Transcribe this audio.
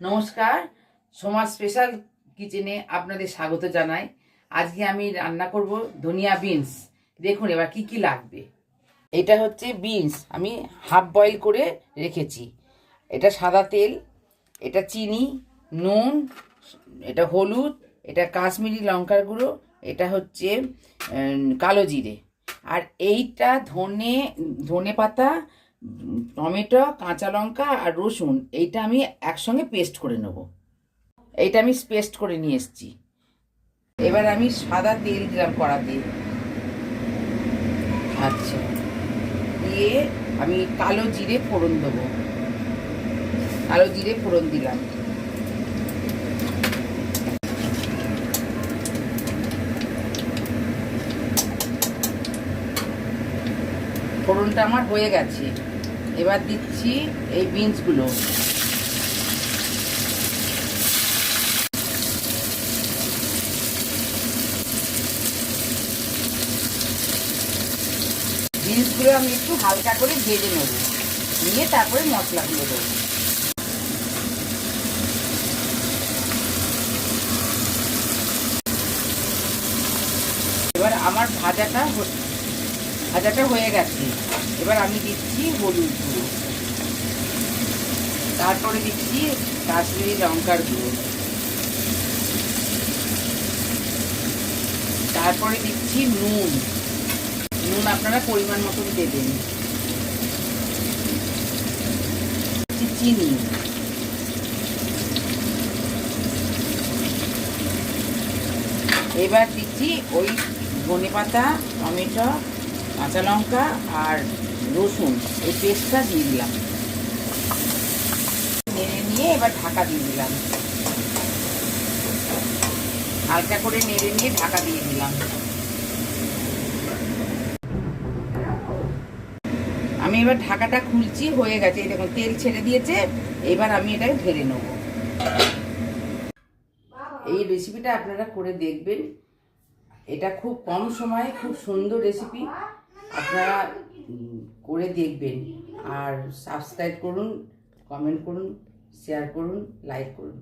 নমস্কার, সোমা স্পেশাল কিচেনে আপনাদের স্বাগত জানাই। আজকে আমি রান্না করব ধনিয়া বিনস। দেখুন এবার কি কি লাগবে। এটা হচ্ছে বিনস, আমি হাফ বয়েল করে রেখেছি। এটা সাদা তেল, এটা চিনি, নুন, এটা হলুদ, এটা কাশ্মীরি লঙ্কার গুঁড়ো, এটা হচ্ছে কালো জিরে, আর এইটা ধনে পাতা, টমেটো, কাঁচা লঙ্কা আর রসুন, এইটা আমি একসঙ্গে পেস্ট করে নেব। এইটা আমি পেস্ট করে নিয়ে এসেছি। এবার আমি সাদা তেল দিলাম কড়াতে। আচ্ছা, দিয়ে আমি কালো জিরে ফোড়ন দেবো। কালো জিরে ফোড়ন দিলাম। ফোড়নটা আমার হয়ে গেছে। এবার দিচ্ছি এই বিনসগুলো। বিনসগুলো আমি একটু হালকা করে ভেজে নেব, নিয়ে তারপরে মশলাগুলো দেবো। এবার আমার ভাজাটা হয়ে গেছে। এবার আমি দিচ্ছি হলুদ গুঁড়ো, তারপরে দিচ্ছি কাশ্মীরি লঙ্কার গুঁড়ো, তারপরে দিচ্ছি নুন। নুন আপনারা পরিমাণ মতন দেবেন। চিনি, এবার দিচ্ছি ওই ধনেপাতা, টমেটো, কাঁচা লঙ্কা আর রসুন, এই পেস্টটা দিয়ে দিলাম। নেড়ে নিয়ে এবার ঢাকা দিয়ে দিলাম। হালকা করে নেড়ে নিয়ে ঢাকা দিয়ে দিলাম। আমি এবার ঢাকাটা খুলছি, হয়ে গেছে। এই দেখুন তেল ছেড়ে দিয়েছে। এবার আমি এটাকে ঢেলে নেব। এই রেসিপিটা আপনারা করে দেখবেন। এটা খুব কম সময়ে খুব সুন্দর রেসিপি। আপনারা করে দেখবেন। আর সাবস্ক্রাইব করুন, কমেন্ট করুন, শেয়ার করুন, লাইক করুন।